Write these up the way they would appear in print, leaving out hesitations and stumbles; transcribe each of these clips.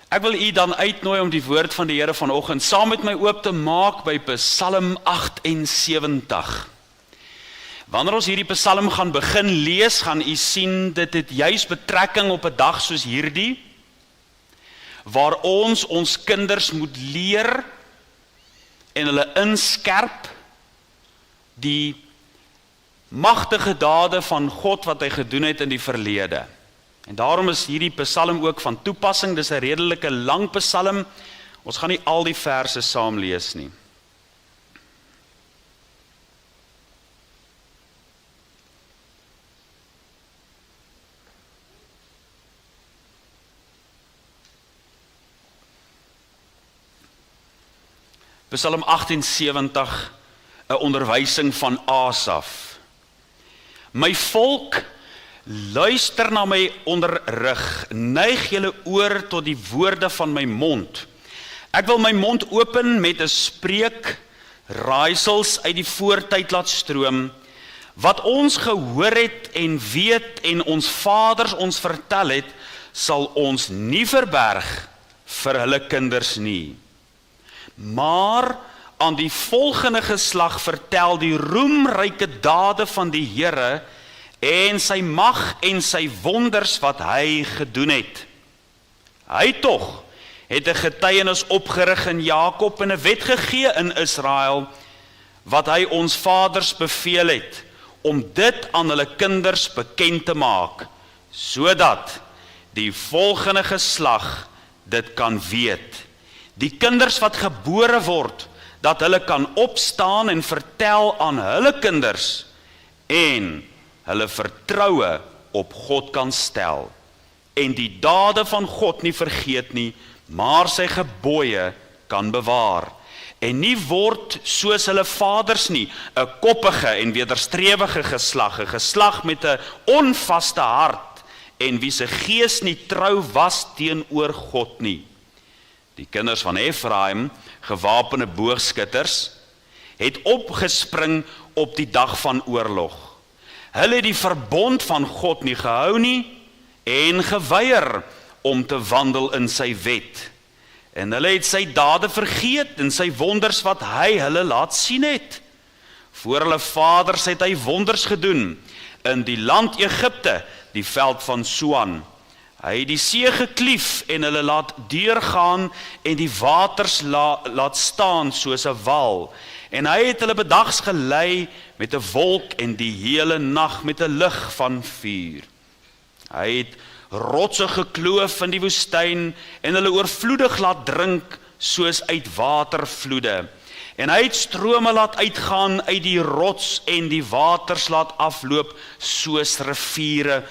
Ek wil u dan uitnooi om die woord van die Here vanoggend saam met my oop te maak by Psalm 78. Wanneer ons hierdie Psalm gaan begin lees, gaan u sien dit het juis betrekking op 'n dag soos hierdie, waar ons kinders moet leer en hulle inskerp die magtige dade van God wat hy gedoen het in die verlede. En daarom is hierdie Psalm ook van toepassing. Dis 'n redelike lang Psalm. Ons gaan nie al die verse saam lees nie. Psalm 78, 'n onderwysing van Asaf. My volk, luister na my onderrig, neig julle oor tot die woorde van my mond. Ek wil my mond open met 'n spreek, raaisels uit die voortyd laat stroom, wat ons gehoor het en weet en ons vaders ons vertel het, sal ons nie verberg vir hulle kinders nie. Maar aan die volgende geslag vertel die roemryke dade van die Here en sy mag en sy wonders wat hy gedoen het. Hy tog het 'n getuienis opgerig in Jakob en 'n wet gegee in Israel, wat hy ons vaders beveel het, om dit aan hulle kinders bekend te maak, sodat die volgende geslag dit kan weet. Die kinders wat gebore word, dat hulle kan opstaan en vertel aan hulle kinders en hulle vertroue op God kan stel en die dade van God nie vergeet nie, maar sy gebooie kan bewaar en nie word soos hulle vaders nie, 'n koppige en wederstrewige geslag, 'n geslag met 'n onvaste hart en wie se gees nie trou was teenoor God nie. Die kinders van Efraim, gewapende boogskutters, het opgespring op die dag van oorlog. Hulle het die verbond van God nie gehou nie en geweier om te wandel in sy wet. En hulle het sy dade vergeet en sy wonders wat hy hulle laat sien het. Voor hulle vaders het hy wonders gedoen in die land Egipte, die veld van Soan. Hy het die see geklief en hulle laat deurgaan en die waters laat staan soos 'n wal. En hy het hulle bedags gelei met 'n wolk en die hele nag met 'n lig van vuur. Hy het rotse gekloof in die woestyn en hulle oorvloedig laat drink soos uit watervloede. En hy het strome laat uitgaan uit die rots en die waters laat afloop soos riviere.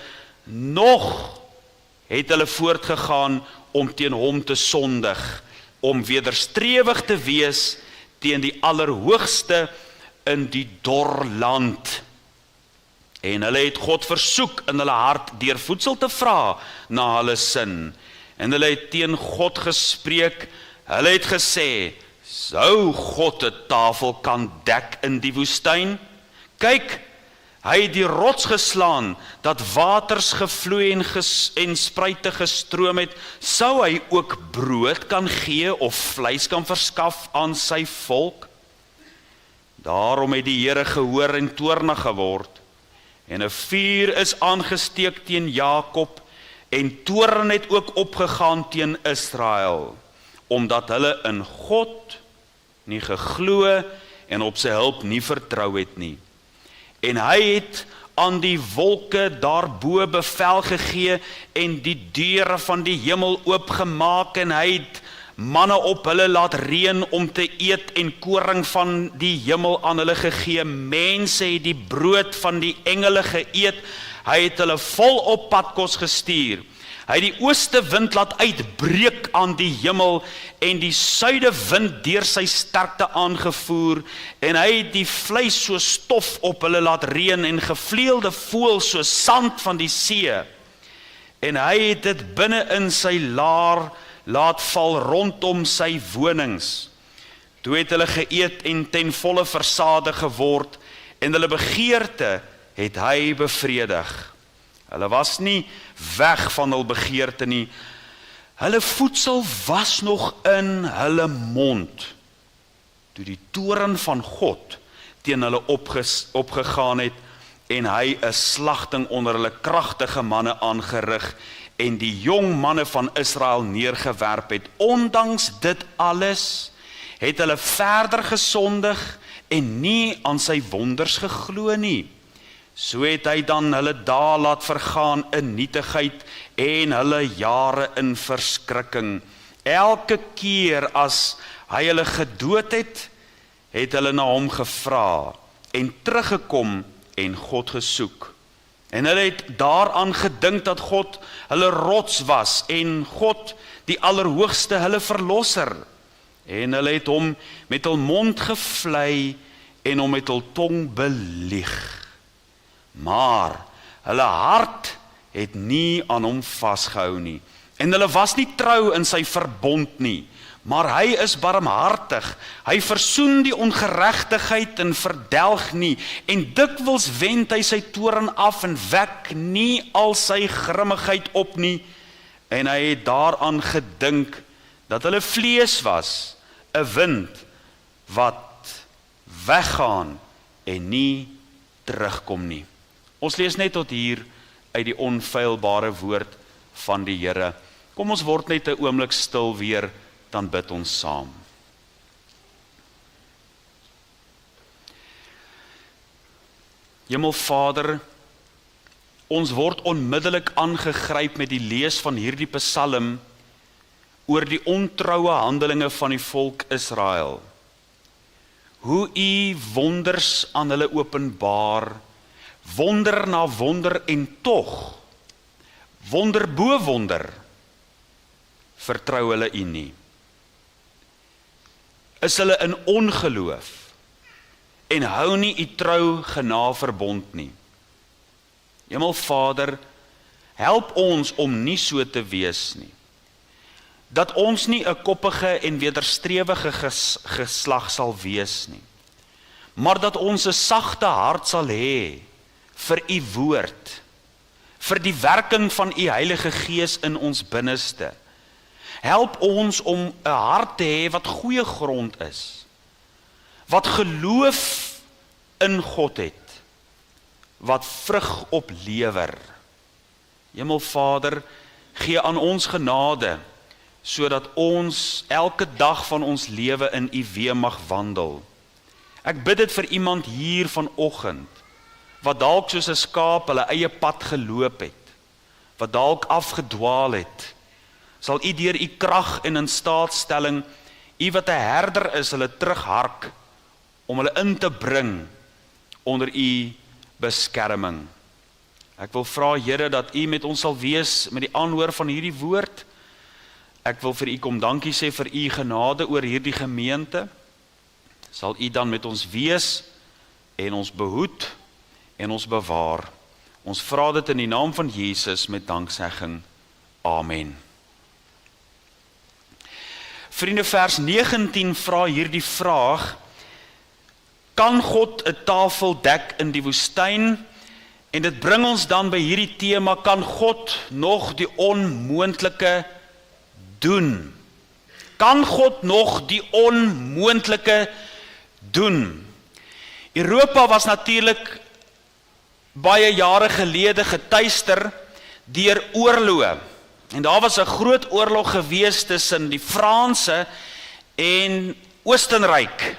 Nog het hulle voortgegaan om teen hom te sondig, om wederstrewig te wees teen die Allerhoogste in die dor land. En hulle het God versoek in hulle hart deur voedsel te vra na hulle sin. En hulle het teen God gespreek, hulle het gesê, sou God 'n tafel kan dek in die woestyn? Kyk, hy het die rots geslaan, dat waters gevloei en spruite gestroom het, sou hy ook brood kan gee of vleis kan verskaf aan sy volk? Daarom het die Here gehoor en toornig geword, en 'n vuur is aangesteek teen Jakob, en toorn het ook opgegaan teen Israel, omdat hulle in God nie geglo en op sy hulp nie vertrou het nie. En hy het aan die wolke daarbo bevel gegee en die deure van die hemel oopgemaak en hy het manne op hulle laat reën om te eet en koring van die hemel aan hulle gegee. Mense het die brood van die engele geëet. Hy het hulle vol op padkos gestuur. Hy het die ooste wind laat uitbreek aan die hemel en die suide wind deur sy sterkte aangevoer en hy het die vleis so stof op hulle laat reën en gevleelde voëls so sand van die see. En hy het dit binne in sy laar laat val rondom sy wonings. Toe het hulle geëet en ten volle versadig geword en hulle begeerte het hy bevredig. Hulle was nie weg van hul begeerte nie. Hulle voedsel was nog in hulle mond, toe die toorn van God teen hulle opgegaan het, en hy 'n slagting onder hulle kragtige manne aangerig, en die jong manne van Israel neergewerp het. Ondanks dit alles, het hulle verder gesondig, en nie aan sy wonders geglo nie. So het hy dan hulle dae laat vergaan in nietigheid, en hulle jare in verskrikking. Elke keer as hy hulle gedood het, het hulle na hom gevra, en teruggekom en God gesoek. En hulle het daaraan gedink dat God hulle rots was, en God die Allerhoogste hulle verlosser. En hulle het hom met hul mond gevlei, en hom met hul tong belieg. Maar hulle hart het nie aan hom vasgehou nie, en hulle was nie trou in sy verbond nie. Maar hy is barmhartig, hy versoen die ongeregtigheid en verdelg nie, en dikwels wend hy sy toorn af en wek nie al sy grimmigheid op nie, en hy het daaraan gedink dat hulle vlees was, 'n wind wat weggaan en nie terugkom nie. Ons lees net tot hier uit die onfeilbare woord van die Here. Kom ons word net 'n oomblik stil weer, dan bid ons saam. Hemelvader, ons word onmiddellik aangegryp met die lees van hierdie psalm oor die ontroue handelinge van die volk Israel. Hoe U wonders aan hulle openbaar, wonder na wonder, en tog, wonder bo wonder, vertrou hulle U nie. Is hulle in ongeloof, en hou nie U trou genaverbond nie. Hemelvader, help ons om nie so te wees nie, dat ons nie 'n koppige en wederstrewige geslag sal wees nie, maar dat ons 'n sagte hart sal hê vir U woord, vir die werking van U Heilige Gees in ons binneste. Help ons om 'n hart te hê wat goeie grond is, wat geloof in God het, wat vrug oplewer. Hemelvader, gee aan ons genade, sodat ons elke dag van ons lewe in U weë mag wandel. Ek bid dit vir iemand hier vanoggend, wat dalk soos 'n skaap hulle eie pad geloop het, wat dalk afgedwaal het. Sal U deur U krag en in staatstelling, U wat 'n herder is, hulle terughark, om hulle in te bring onder U beskerming. Ek wil vra, Here, dat U met ons sal wees met die aanhoor van hierdie woord. Ek wil vir U kom dankie sê vir U genade oor hierdie gemeente. Sal U dan met ons wees en ons behoed en ons bewaar. Ons vra dit in die naam van Jesus met danksegging. Amen. Vriende, vers 19 vra hierdie vraag: kan God 'n tafel dek in die woestyn? En dit bring ons dan by hierdie tema: kan God nog die onmoontlike doen? Kan God nog die onmoontlike doen? Europa was natuurlik baie jare gelede getuister deur oorloë. En daar was 'n groot oorlog gewees tussen die Franse en Oostenryk.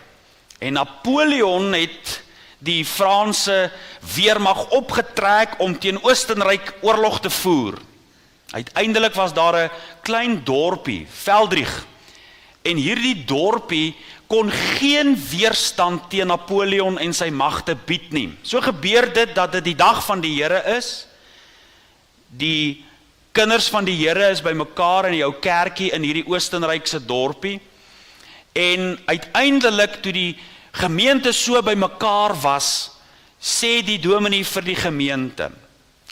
En Napoleon het die Franse weermag opgetrek om teen Oostenryk oorlog te voer. Uiteindelik was daar 'n klein dorpie, Veldrich. En hierdie dorpie kon geen weerstand teen Napoleon en sy magte bied nie. So gebeur dit dat dit die dag van die Here is. Die kinders van die Here is bymekaar in die ou kerkie in hierdie Oostenrykse dorpie. En uiteindelik toe die gemeente so bymekaar was, sê die dominee vir die gemeente: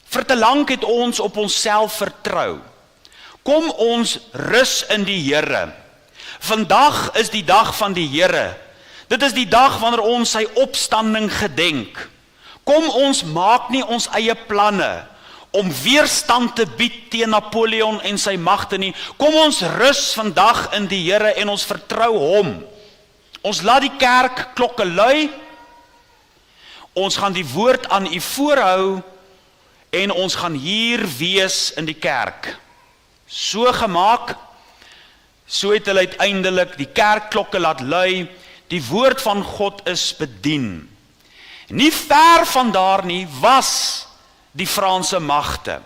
vir te lank het ons op onsself vertrou. Kom ons rus in die Here. Vandag is die dag van die Here. Dit is die dag wanneer ons sy opstanding gedenk. Kom ons maak nie ons eie planne om weerstand te bied teen Napoleon en sy magte nie. Kom ons rus vandag in die Here en ons vertrou hom. Ons laat die kerk klokke lui, ons gaan die woord aan u voorhou en ons gaan hier wees in die kerk. So gemaak, so het hulle uiteindelik die kerkklokke laat lui, die woord van God is bedien. Nie ver van daar nie was die Franse magte.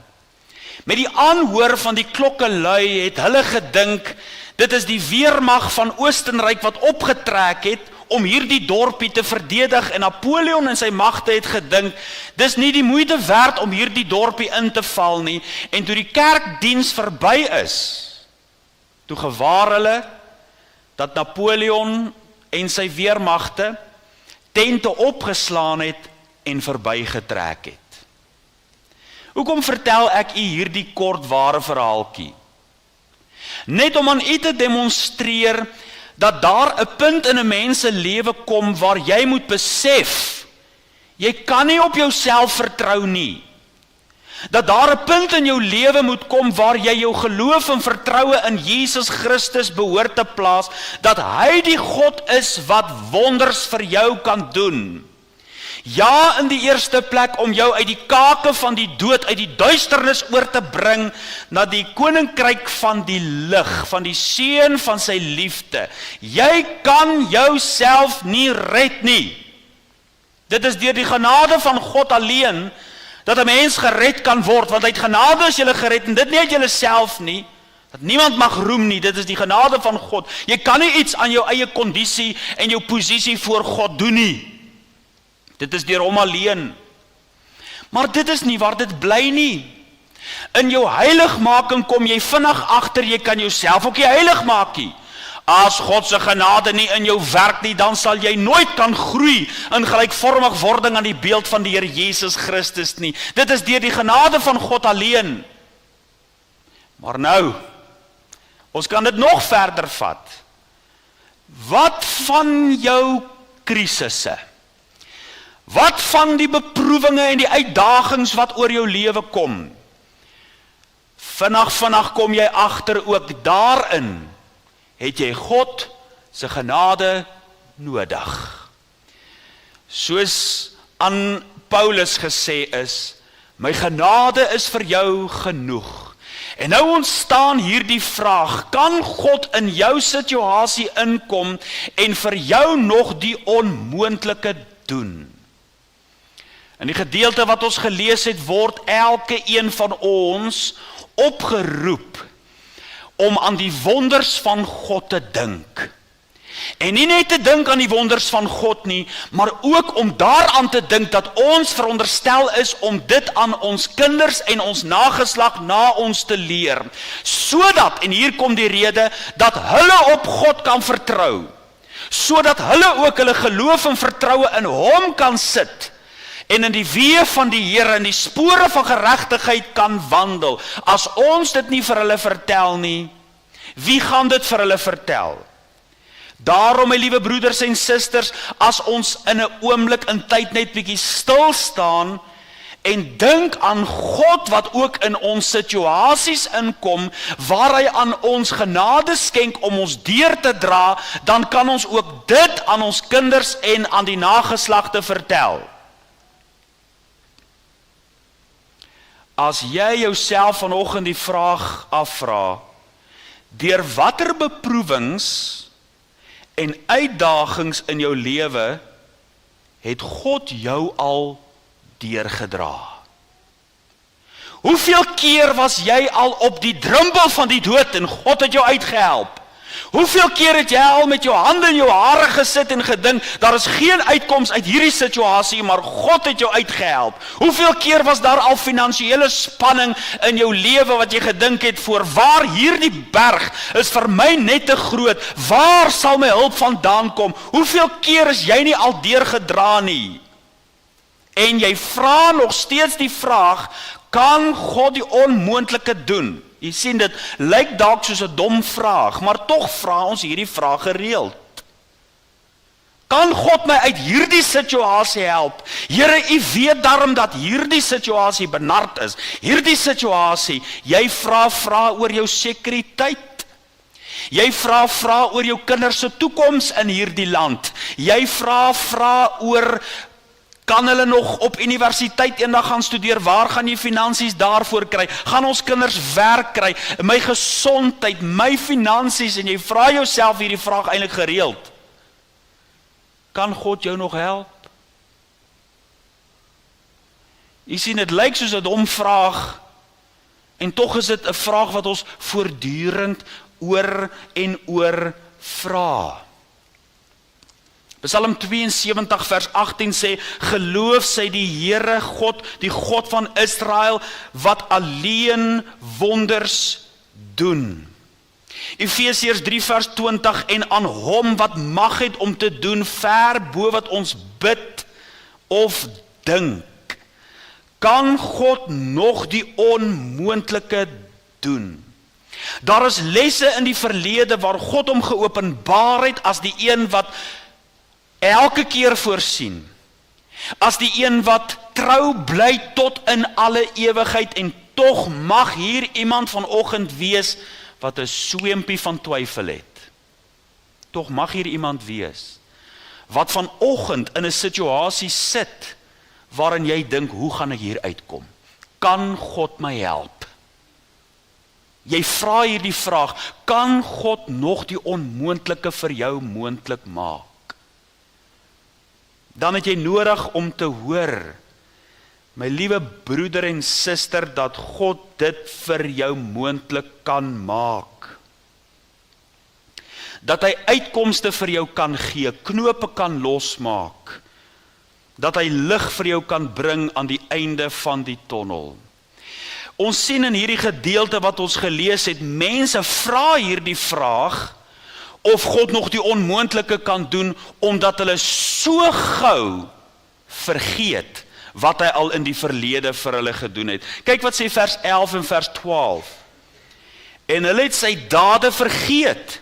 Met die aanhoor van die klokke lui het hulle gedink, dit is die weermag van Oostenryk wat opgetrek het om hierdie dorpie te verdedig en Napoleon en sy magte het gedink, dis nie die moeite werd om hierdie dorpie in te val nie, en toe die kerkdiens verby is, toe gewaar hulle dat Napoleon en sy weermagte tente opgeslaan het en verbygetrek het. Hoekom vertel ek u hierdie kort ware verhaaltjie? Net om aan u te demonstreer dat daar 'n punt in 'n mens se lewe kom waar jy moet besef, jy kan nie op jouself vertrou nie. Dat daar 'n punt in jou lewe moet kom waar jy jou geloof en vertroue in Jesus Christus behoort te plaas, dat hy die God is wat wonders vir jou kan doen. Ja, in die eerste plek om jou uit die kake van die dood, uit die duisternis oor te bring, na die koninkryk van die lig, van die seun van sy liefde. Jy kan jouself nie red nie. Dit is deur die genade van God alleen, dat 'n mens gered kan word, want uit genade is jy gered, en dit nie uit jouself nie, dat niemand mag roem nie, dit is die genade van God. Jy kan nie iets aan jou eie kondisie en jou posisie voor God doen nie. Dit is deur hom alleen. Maar dit is nie waar dit bly nie. In jou heiligmaking kom jy vinnig agter, jy kan jouself ook nie heilig maak nie. As God se genade nie in jou werk nie, dan sal jy nooit kan groei in gelykvormig wording aan die beeld van die Here Jesus Christus nie. Dit is deur die genade van God alleen. Maar nou, ons kan dit nog verder vat. Wat van jou krisisse? Wat van die beproewinge en die uitdagings wat oor jou lewe kom? Vinnig kom jy agter ook daarin, het jy God se genade nodig. Soos aan Paulus gesê is, my genade is vir jou genoeg. En nou ontstaan hierdie vraag, kan God in jou situasie inkom en vir jou nog die onmoontlike doen? In die gedeelte wat ons gelees het, word elke een van ons opgeroep om aan die wonders van God te dink. En nie net te dink aan die wonders van God nie, maar ook om daaraan te dink dat ons veronderstel is om dit aan ons kinders en ons nageslag na ons te leer. Sodat, en hier kom die rede, dat hulle op God kan vertrou. Sodat hulle ook hulle geloof en vertroue in hom kan sit. En in die weë van die Here, in die spore van geregtigheid kan wandel. As ons dit nie vir hulle vertel nie, wie gaan dit vir hulle vertel? Daarom, my liewe broeders en susters, as ons in 'n oomblik in tyd net bietjie stil staan en dink aan God wat ook in ons situasies inkom, waar hy aan ons genade skenk om ons deur te dra, dan kan ons ook dit aan ons kinders en aan die nageslagte vertel. As jy jouself vanoggend die vraag afvra, deur watter beproewings en uitdagings in jou lewe het God jou al deurgedra? Hoeveel keer was jy al op die drempel van die dood en God het jou uitgehelp? Hoeveel keer het jy al met jou hande in jou hare gesit en gedink, daar is geen uitkoms uit hierdie situasie, maar God het jou uitgehelp? Hoeveel keer was daar al finansiële spanning in jou lewe wat jy gedink het, voorwaar hierdie berg is vir my net te groot, waar sal my hulp vandaan kom? Hoeveel keer is jy nie al deurgedra nie? En jy vra nog steeds die vraag, kan God die onmoontlike doen? Jy sien, dit lyk dalk soos 'n dom vraag, maar tog vra ons hierdie vraag gereeld. Kan God my uit hierdie situasie help? Here, U weet daarom dat hierdie situasie benard is. Hierdie situasie, jy vra oor jou sekuriteit. Jy vra oor jou kinders se toekoms in hierdie land. Jy vra oor, kan hulle nog op universiteit eendag gaan studeer? Waar gaan jy finansies daarvoor kry? Gaan ons kinders werk kry? My gesondheid, my finansies, en jy vra jouself hierdie vraag eintlik gereeld. Kan God jou nog help? Jy sien, dit lyk soos 'n dom vraag, en tog is dit 'n vraag wat ons voortdurend oor en oor vra. Psalm 72 vers 18 sê, geloof sy die Here God, die God van Israel, wat alleen wonders doen. Efesiërs 3 vers 20, en aan hom wat mag het om te doen ver bo wat ons bid of dink. Kan God nog die onmoontlike doen? Daar is lesse in die verlede waar God hom geopenbaar het as die een wat elke keer voorsien, as die een wat trou bly tot in alle ewigheid, en tog mag hier iemand vanoggend wees wat 'n sweempie van twyfel het. Tog mag hier iemand wees wat vanoggend in 'n situasie sit waarin jy dink, hoe gaan ek hier uitkom? Kan God my help? Jy vra hierdie vraag, kan God nog die onmoontlike vir jou moontlik maak? Dan het jy nodig om te hoor, my liewe broeder en suster, dat God dit vir jou moontlik kan maak. Dat hy uitkomste vir jou kan gee, knope kan losmaak. Dat hy lig vir jou kan bring aan die einde van die tonnel. Ons sien in hierdie gedeelte wat ons gelees het, mense vra hierdie vraag, of God nog die onmoontlike kan doen, omdat hulle so gou vergeet wat hy al in die verlede vir hulle gedoen het. Kyk wat sê vers 11 en vers 12. En hulle het sy dade vergeet,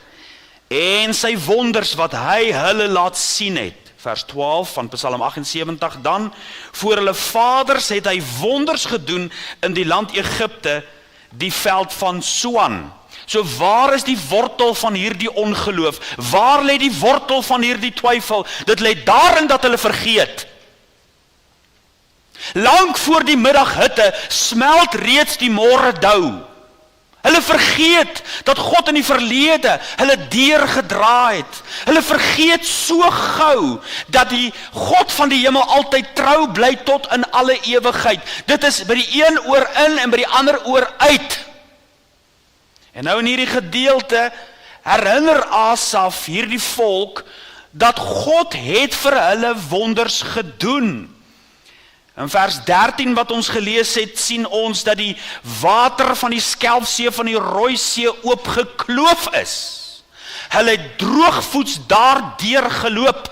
en sy wonders wat hy hulle laat sien het. Vers 12 van Psalm 78, dan, voor hulle vaders het hy wonders gedoen in die land Egipte, die veld van Soan. So waar is die wortel van hierdie ongeloof? Waar lê die wortel van hierdie twyfel? Dit lê daarin dat hulle vergeet. Lank voor die middaghitte smelt reeds die môre dou. Hulle vergeet dat God in die verlede hulle deurgedra het. Hulle vergeet so gou dat die God van die hemel altyd trou bly tot in alle ewigheid. Dit is by die een oor in en by die ander oor uit. En nou in hierdie gedeelte herinner Asaf hierdie volk dat God het vir hulle wonders gedoen. In vers 13 wat ons gelees het, sien ons dat die water van die Skelfsee van die Rooisee oopgekloof is. Hulle het droogvoets daardeur geloop.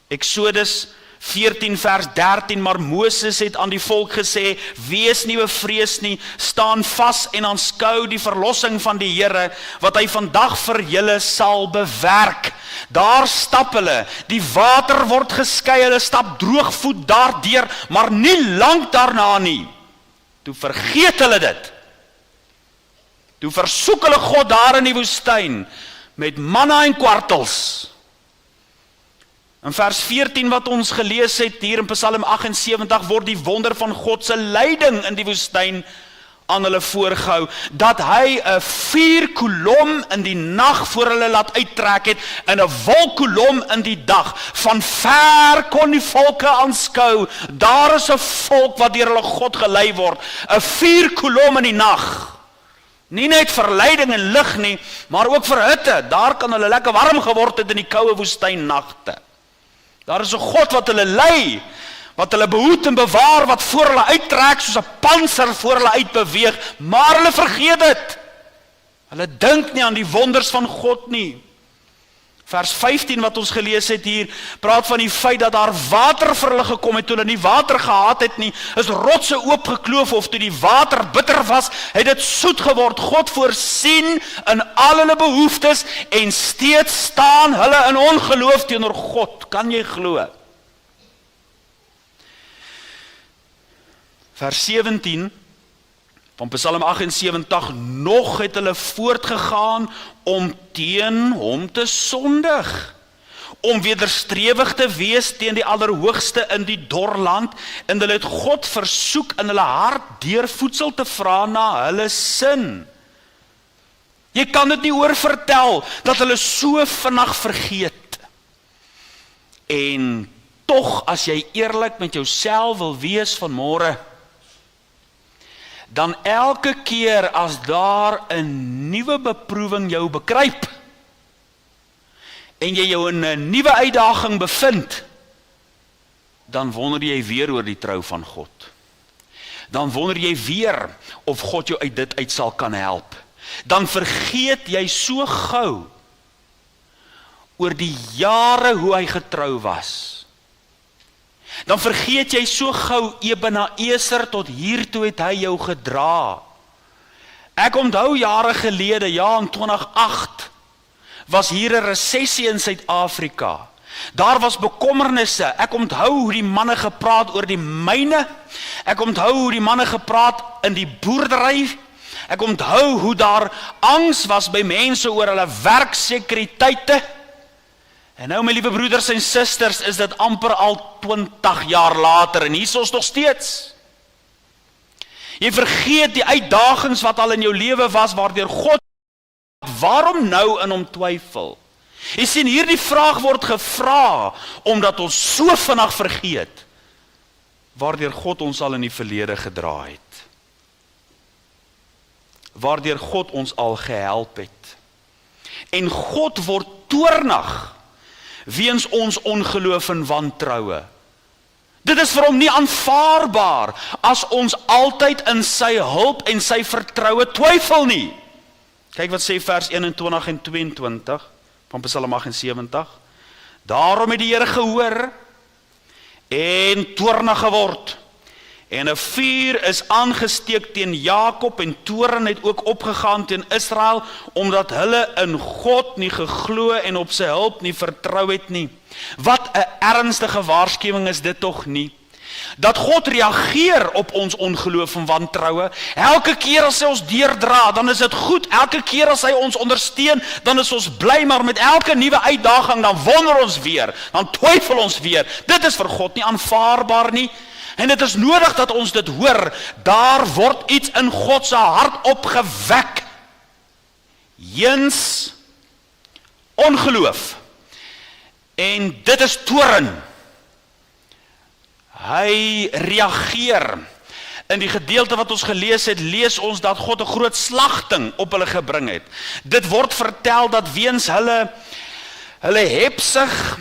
Eksodus 14 vers 13, maar Moses het aan die volk gesê, wees nie bevrees nie, staan vas en aanskou die verlossing van die Here, wat hy vandag vir julle sal bewerk. Daar stap hulle, die water word geskei, hulle stap droogvoet daardeur, maar nie lank daarna nie. Toe vergeet hulle dit. Toe versoek hulle God daar in die woestyn, met manna en kwartels. In vers 14 wat ons gelees het, hier in Psalm 78, word die wonder van God se leiding in die woestyn aan hulle voorgehou, dat hy 'n vuurkolom in die nag voor hulle laat uittrek het, en 'n wolkkolom in die dag. Van ver kon die volke aanskou, daar is 'n volk wat deur hulle God gelei word, 'n vuurkolom in die nag. Nie net vir leiding en lig nie, maar ook vir hitte. Daar kan hulle lekker warm geword het in die koue woestynnagte. Daar is 'n God wat hulle lei, wat hulle behoed en bewaar, wat voor hulle uittrek soos 'n pantser voor hulle uitbeweeg, maar hulle vergeet dit. Hulle dink nie aan die wonders van God nie. Vers 15 wat ons gelees het hier, praat van die feit dat daar water vir hulle gekom het, toe hulle nie water gehad het nie, is rotse oopgekloof, of toe die water bitter was, het dit soet geword. God voorsien in al hulle behoeftes, en steeds staan hulle in ongeloof teenoor God. Kan jy glo? Vers 17, van Psalm 78, nog het hulle voortgegaan om teen hom te sondig, om wederstrewig te wees teen die Allerhoogste in die dorland, en hulle het God versoek in hulle hart deur voedsel te vra na hulle sin. Jy kan dit nie oorvertel, dat hulle so vinnig vergeet. En tog, as jy eerlik met jouself wil wees vanmôre, dan elke keer as daar 'n nuwe beproewing jou bekruip, en jy jou in 'n nuwe uitdaging bevind, dan wonder jy weer oor die trou van God. Dan wonder jy weer of God jou uit dit uit sal kan help. Dan vergeet jy so gou oor die jare hoe hy getrou was. Dan vergeet jy so gou Ebenezer, tot hiertoe het hy jou gedra. Ek onthou jare gelede, ja in 2008, was hier 'n resessie in Suid-Afrika. Daar was bekommernisse. Ek onthou hoe die manne gepraat oor die myne. Ek onthou hoe die manne gepraat in die boerdery. Ek onthou hoe daar angs was by mense oor hulle werksekuriteite. En nou, my liewe broeders en susters, is dit amper al 20 jaar later, en hier is ons nog steeds. Jy vergeet die uitdagings wat al in jou lewe was, waardeur God, waarom nou in hom twyfel? Jy sien, hierdie vraag word gevra, omdat ons so vinnig vergeet, waardeur God ons al in die verlede gedra het. Waardeur God ons al gehelp het. En God word toornig, weens ons ongeloof en wantroue. Dit is vir hom nie aanvaarbaar, as ons altyd in sy hulp en sy vertroue twyfel nie. Kyk wat sê vers 21 en 22, van Psalm 78. Daarom het die Here gehoor, en toornig geword, en 'n vuur is aangesteek teen Jakob, en toorn het ook opgegaan teen Israel, omdat hulle in God nie geglo en op sy hulp nie vertrou het nie. Wat 'n ernstige waarskuwing is dit tog nie? Dat God reageer op ons ongeloof en wantroue. Elke keer as hy ons deurdra, dan is dit goed. Elke keer as hy ons ondersteun, dan is ons bly, maar met elke nuwe uitdaging, dan wonder ons weer, dan twyfel ons weer. Dit is vir God nie aanvaarbaar nie. En dit is nodig dat ons dit hoor. Daar word iets in God se hart opgewek. Eens ongeloof. En dit is toorn. Hy reageer. In die gedeelte wat ons gelees het, lees ons dat God 'n groot slagting op hulle gebring het. Dit word vertel dat weens hulle hebsig,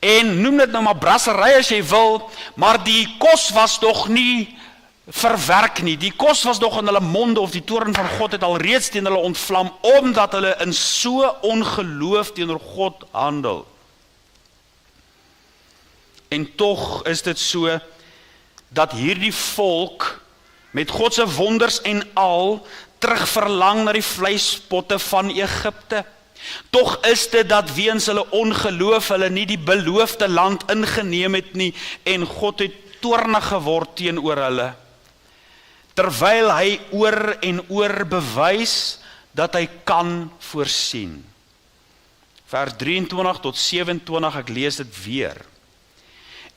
en noem dit nou maar brassery as jy wil, maar die kos was nog nie verwerk nie. Die kos was nog in hulle monde, of die toorn van God het al reeds teen hulle ontvlam, omdat hulle in so ongeloof teenoor God handel. En tog is dit so, dat hierdie volk, met God se wonders en al, terugverlang na die vleispotte van Egipte. Tog is dit dat weens hulle ongeloof, hulle nie die beloofde land ingeneem het nie, en God het toornig geword teenoor hulle, terwyl hy oor en oor bewys, dat hy kan voorsien. Vers 23 tot 27, ek lees dit weer.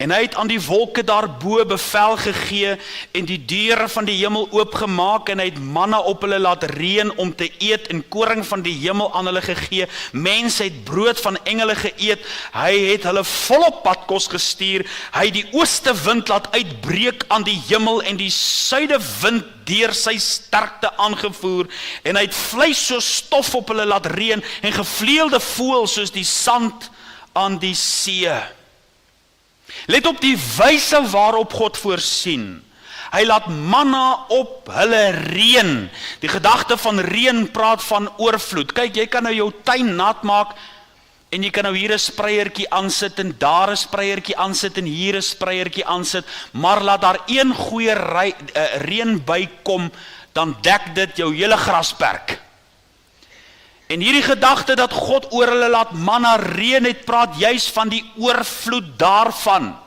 En hy het aan die wolke daarbo bevel gegee, en die deure van die hemel oopgemaak, en hy het manna op hulle laat reën om te eet, en koring van die hemel aan hulle gegee. Mense het brood van engele geëet. Hy het hulle volop padkos gestuur. Hy het die ooste wind laat uitbreek aan die hemel, en die suide wind deur sy sterkte aangevoer, en hy het vleis soos stof op hulle laat reën, en gevleelde voëls soos die sand aan die see. Let op die wyse waarop God voorsien. Hy laat manna op hulle reën. Die gedagte van reën praat van oorvloed. Kyk, jy kan nou jou tuin nat maak, En jy kan nou hier 'n spreiertjie aansit en daar 'n spreiertjie aansit en hier 'n spreiertjie aansit, maar laat daar een goeie reën kom, dan dek dit jou hele grasperk. En hierdie gedagte dat God oor hulle laat manna reën het, praat juis van die oorvloed daarvan.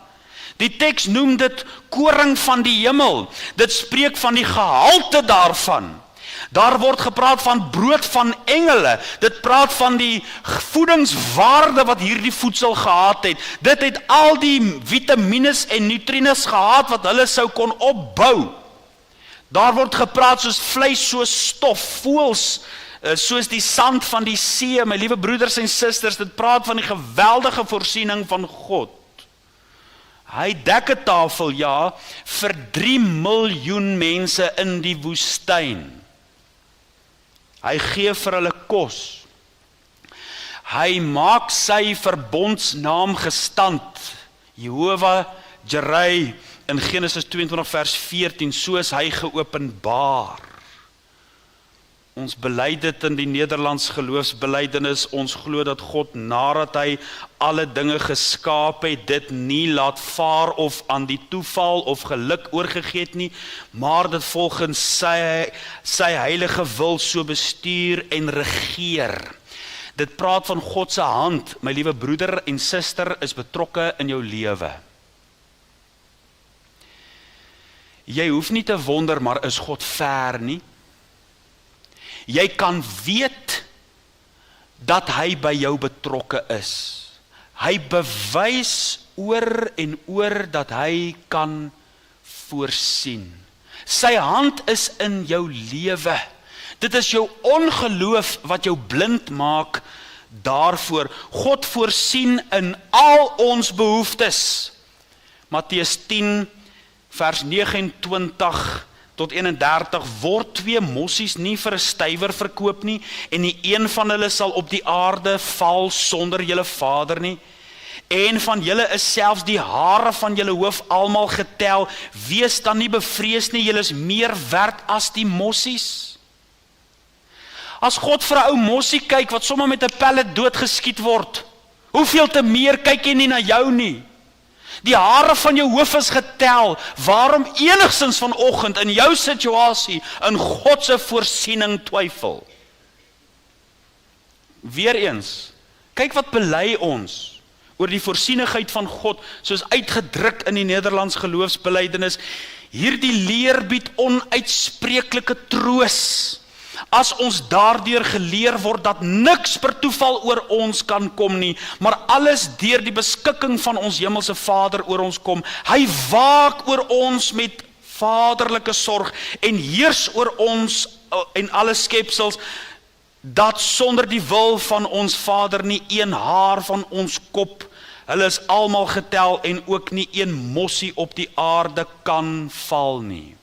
Die teks noem dit koring van die hemel. Dit spreek van die gehalte daarvan. Daar word gepraat van brood van engele. Dit praat van die voedingswaarde wat hierdie voedsel gehad het. Dit het al die vitamines en nutriëntes gehad wat hulle sou kon opbou. Daar word gepraat soos vleis, soos stof, voëls, soos die sand van die see. My liewe broeders en susters, dit praat van die geweldige voorsiening van God. Hy dek 'n tafel, ja, vir 3 miljoen mense in die woestyn. Hy gee vir hulle kos. Hy maak sy verbondsnaam gestand. Jehovah Jireh in Genesis 22 vers 14, soos hy geopenbaar. Ons bely dit in die Nederlands geloofsbelydenis, ons glo dat God nadat hy alle dinge geskaap het, dit nie laat vaar of aan die toeval of geluk oorgegee het nie, maar dit volgens sy heilige wil so bestuur en regeer. Dit praat van God se hand, my liewe broeder en suster, is betrokke in jou lewe. Jy hoef nie te wonder, maar is God ver nie? Jy kan weet dat hy by jou betrokke is. Hy bewys oor en oor dat hy kan voorsien. Sy hand is in jou lewe. Dit is jou ongeloof wat jou blind maak daarvoor. God voorsien in al ons behoeftes. Matteus 10 vers 29 tot 31, word 2 mossies nie vir 'n stywer verkoop nie, en nie een van hulle sal op die aarde val sonder julle Vader nie. En van julle is selfs die hare van julle hoof almal getel. Wees dan nie bevrees nie, julle is meer werd as die mossies. As God vir 'n ou mossie kyk wat sommer met 'n pellet doodgeskiet word, hoeveel te meer kyk hy nie na jou nie? Die hare van jou hoof is getel. Waarom enigsins vanoggend in jou situasie in God se voorsiening twyfel? Weereens, kyk wat bely ons oor die voorsienigheid van God, soos uitgedruk in die Nederlands geloofsbelydenis. Hierdie leer bied onuitspreeklike troos. As ons daardeur geleer word dat niks per toeval oor ons kan kom nie, maar alles deur die beskikking van ons hemelse Vader oor ons kom. Hy waak oor ons met vaderlike sorg en heers oor ons en alle skepsels, dat sonder die wil van ons Vader nie een haar van ons kop, hulle is almal getel, en ook nie een mossie op die aarde kan val nie.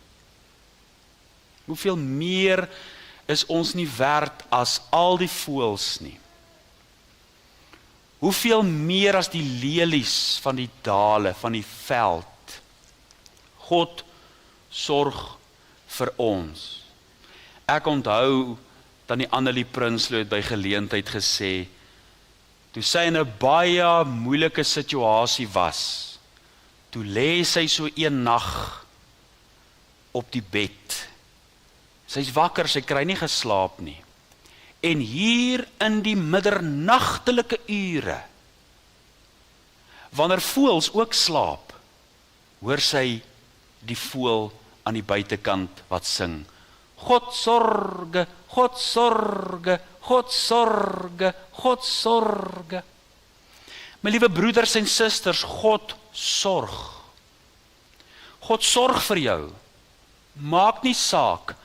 Hoeveel meer is ons nie werd as al die voëls nie? Hoeveel meer as die lelies van die dale, van die veld? God sorg vir ons. Ek onthou Tannie Annelie Prinsloo het by geleentheid gesê, toe sy in 'n baie moeilike situasie was, toe lê sy so een nag op die bed. Sy's wakker, sy kry nie geslaap nie. En hier in die middernagtelike ure, wanneer voëls ook slaap, hoor sy die voël aan die buitekant wat sing. God sorge, God sorge, God sorge, God sorge. My liewe broeders en susters, God sorg. God sorg vir jou. Maak nie saak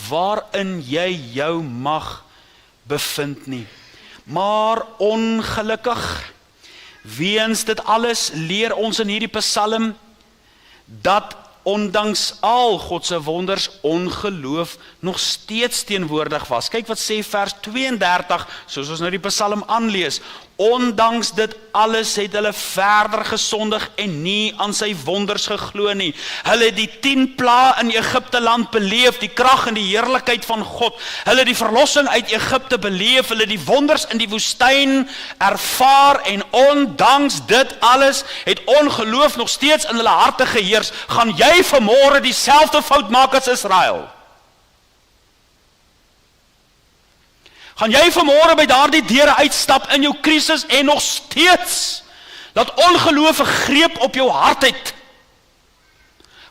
waarin jy jou mag bevind nie. Maar ongelukkig, weens dit alles leer ons in hierdie psalm, dat ondanks al God se wonders, ongeloof nog steeds teenwoordig was. Kyk wat sê vers 32, soos ons nou die psalm aanlees. Ondanks dit alles het hulle verder gesondig en nie aan sy wonders geglo nie. Hulle het die 10 plaae in Egipte land beleef, die krag en die heerlikheid van God. Hulle het die verlossing uit Egipte beleef, hulle het die wonders in die woestyn ervaar en ondanks dit alles het ongeloof nog steeds in hulle harte geheers. Gaan jy vanmôre dieselfde fout maak as Israel? Gaan jy vanmôre by daardie deure uitstap in jou krisis en nog steeds dat ongeloof 'n greep op jou hart het?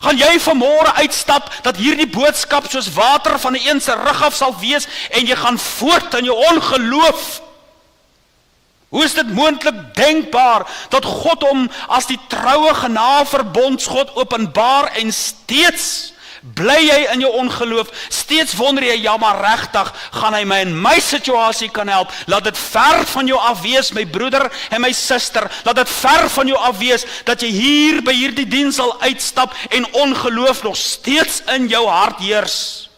Gaan jy vanmôre uitstap dat hierdie boodskap soos water van 'n se rug af sal wees en jy gaan voort in jou ongeloof? Hoe is dit moontlik denkbaar dat God hom as die troue genadeverbondsgod openbaar en steeds bly jy in jou ongeloof, steeds wonder jy, ja maar regtig, gaan hy my in my situasie kan help, laat dit ver van jou af wees, my broeder en my suster, laat dit ver van jou af wees, dat jy hier by hierdie diens sal uitstap en ongeloof nog steeds in jou hart heers.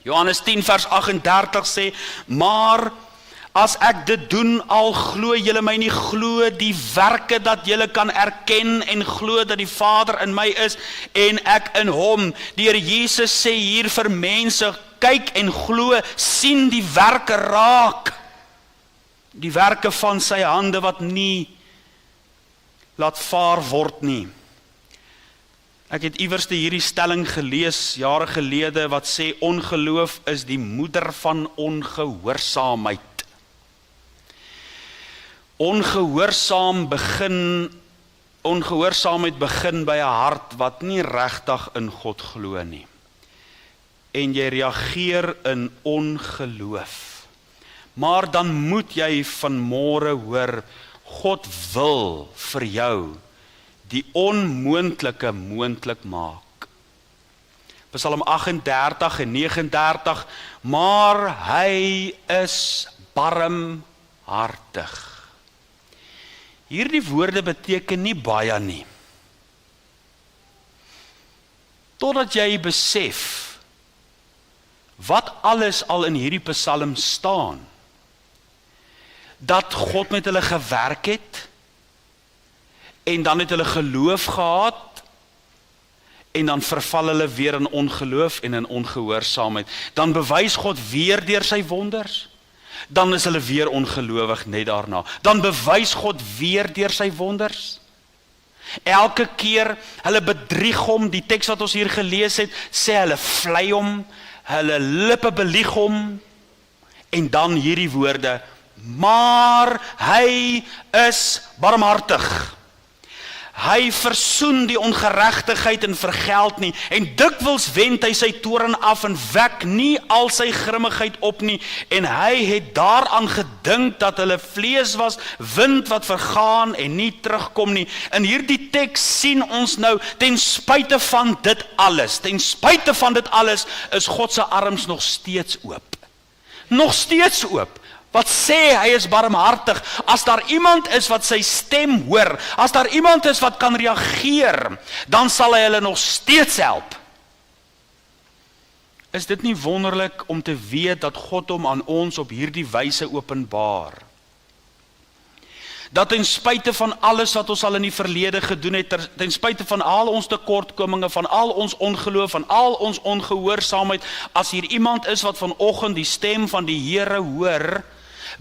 Johannes 10 vers 38 sê, maar as ek dit doen, al glo julle my nie, glo die werke dat julle kan erken en glo dat die Vader in my is en ek in hom. Die Here Jesus sê hier vir mense, kyk en glo, sien die werke raak. Die werke van sy hande wat nie laat vaar word nie. Ek het iewerste hierdie stelling gelees jare gelede wat sê ongeloof is die moeder van ongehoorsaamheid. Ongehoorsaamheid begin by 'n hart wat nie regtig in God glo nie. En jy reageer in ongeloof. Maar dan moet jy vanmôre hoor, God wil vir jou die onmoontlike moontlik maak. Psalm 38 en 39, maar hy is barmhartig. Hierdie woorde beteken nie baie nie. Totdat jy besef wat alles al in hierdie psalm staan. Dat God met hulle gewerk het en dan het hulle geloof gehad en dan verval hulle weer in ongeloof en in ongehoorsaamheid. Dan bewys God weer deur sy wonders. Dan is hulle weer ongelowig net daarna. Dan bewys God weer deur sy wonders. Elke keer hulle bedrieg hom, die teks wat ons hier gelees het, sê hulle vlei hom, hulle lippe belieg hom, en dan hierdie woorde, maar hy is barmhartig. Hy versoen die ongeregtigheid en vergeld nie, en dikwels wend hy sy toorn af en wek nie al sy grimmigheid op nie, en hy het daaraan gedink dat hulle vlees was, wind wat vergaan en nie terugkom nie. In hierdie teks sien ons nou, ten spyte van dit alles, is God se arms nog steeds oop. Nog steeds oop. Wat sê hy is barmhartig, as daar iemand is wat sy stem hoor, as daar iemand is wat kan reageer, dan sal hy hulle nog steeds help. Is dit nie wonderlik om te weet dat God hom aan ons op hierdie wyse openbaar? Dat ten spyte van alles wat ons al in die verlede gedoen het, ten spyte van al ons tekortkominge, van al ons ongeloof, van al ons ongehoorsaamheid, as hier iemand is wat vanoggend die stem van die Here hoor,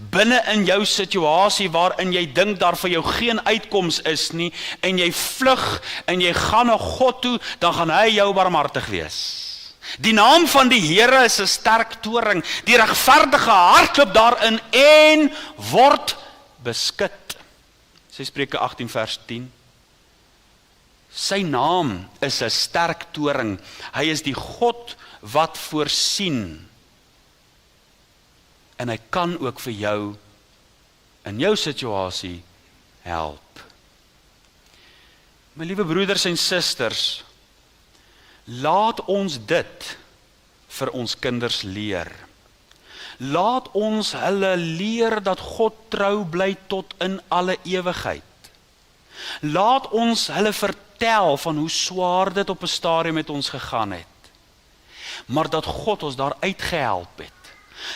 binne in jou situasie waarin jy dink daar vir jou geen uitkoms is nie, en jy vlug en jy gaan na God toe, dan gaan hy jou barmhartig wees. Die naam van die Here is 'n sterk toring, die regverdige hardloop daarin en word beskut. Sy Spreuke 18 vers 10. Sy naam is 'n sterk toring, hy is die God wat voorsien. En hy kan ook vir jou in jou situasie help. My liewe broeders en susters, laat ons dit vir ons kinders leer. Laat ons hulle leer dat God trou bly tot in alle ewigheid. Laat ons hulle vertel van hoe swaar dit op 'n stadium met ons gegaan het, maar dat God ons daar uitgehelp het.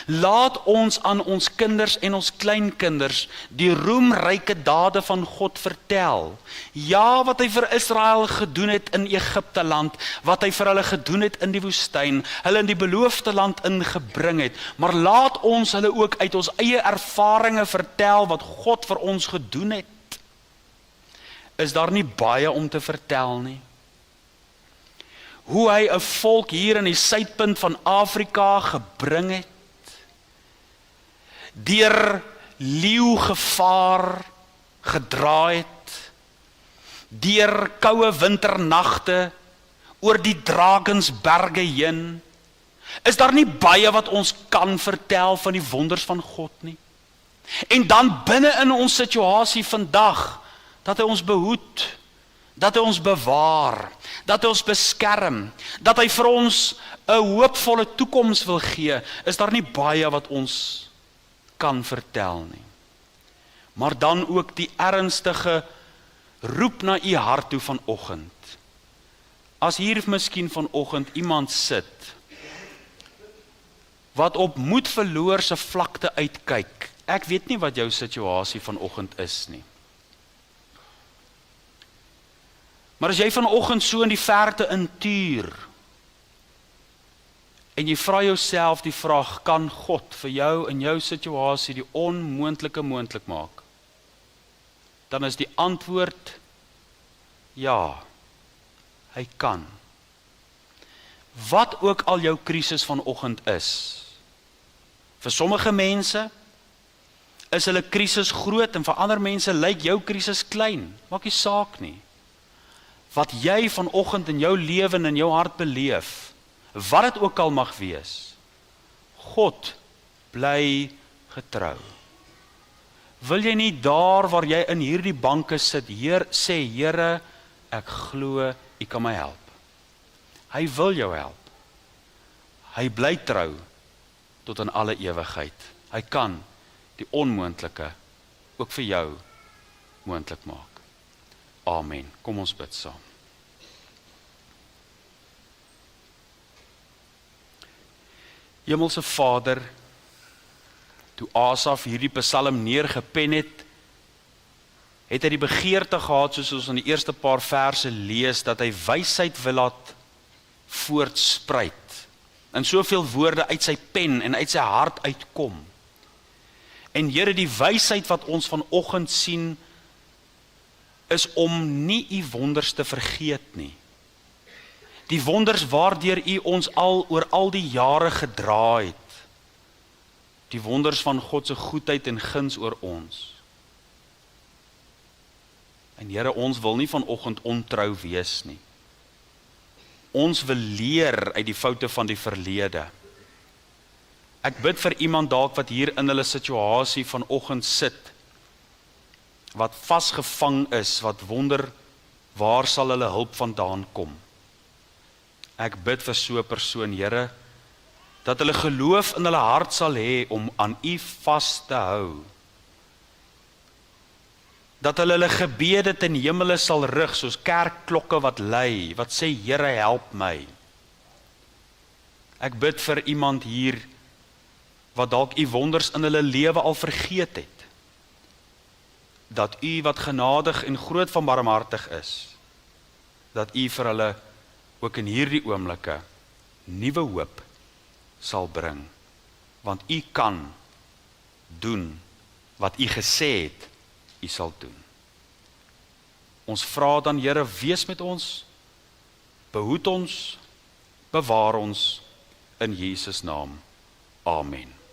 Laat ons aan ons kinders en ons kleinkinders die roemryke dade van God vertel. Ja, wat hy vir Israel gedoen het in Egipte land, wat hy vir hulle gedoen het in die woestyn, hulle in die beloofde land ingebring het, maar laat ons hulle ook uit ons eie ervarings vertel wat God vir ons gedoen het. Is daar nie baie om te vertel nie? Hoe hy 'n volk hier in die suidpunt van Afrika gebring het, deur leeugevaar gedraai het, deur koue winternagte, oor die Drakensberge heen. Is daar nie baie wat ons kan vertel van die wonders van God nie? En dan binne in ons situasie vandag, dat hy ons behoed, dat hy ons bewaar, dat hy ons beskerm, dat hy vir ons 'n hoopvolle toekoms wil gee, is daar nie baie wat ons kan vertel nie. Maar dan ook die ernstige roep na u hart toe vanoggend. As hier miskien vanoggend iemand sit, wat op moedverloorse vlakte uitkyk, ek weet nie wat jou situasie vanoggend is nie. Maar as jy vanoggend so in die verte intuur, en jy vra jouself die vraag, kan God vir jou in jou situasie die onmoontlike moontlik maak? Dan is die antwoord, ja, hy kan. Wat ook al jou krisis vanoggend is, vir sommige mense is hulle krisis groot, en vir ander mense lyk jou krisis klein, maak nie saak nie. Wat jy vanoggend in jou lewe en in jou hart beleef, wat dit ook al mag wees, God bly getrou. Wil jy nie daar waar jy in hierdie banke sit, sê Here, ek glo U kan my help. Hy wil jou help. Hy bly trou tot in alle ewigheid. Hy kan die onmoontlike ook vir jou moontlik maak. Amen. Kom ons bid saam. Hemelse Vader, toe Asaf hierdie psalm neergepen het hy die begeerte gehad, soos ons in die eerste paar verse lees, dat hy wysheid wil laat voortspruit, en soveel woorde uit sy pen en uit sy hart uitkom. En Here, die wysheid wat ons vanoggend sien, is om nie U wonders te vergeet nie. Die wonders waardeur U ons al oor al die jare gedra het. Die wonders van God se goedheid en guns oor ons. En Here, ons wil nie vanoggend ontrou wees nie. Ons wil leer uit die foute van die verlede. Ek bid vir iemand dalk wat hier in hulle situasie vanoggend sit, wat vasgevang is, wat wonder, waar sal hulle hulp vandaan kom? Ek bid vir so 'n persoon, Here, dat hulle geloof in hulle hart sal hê om aan U vas te hou. Dat hulle gebede ten hemele sal rig, soos kerkklokke wat lui, wat sê, Here, help my. Ek bid vir iemand hier, wat dalk U wonders in hulle lewe al vergeet het. Dat U wat genadig en groot van barmhartig is, dat U vir hulle ook in hierdie oomblikke nuwe hoop sal bring, want U kan doen wat U gesê het U sal doen. Ons vra dan, Here, wees met ons, behoed ons, bewaar ons in Jesus naam. Amen.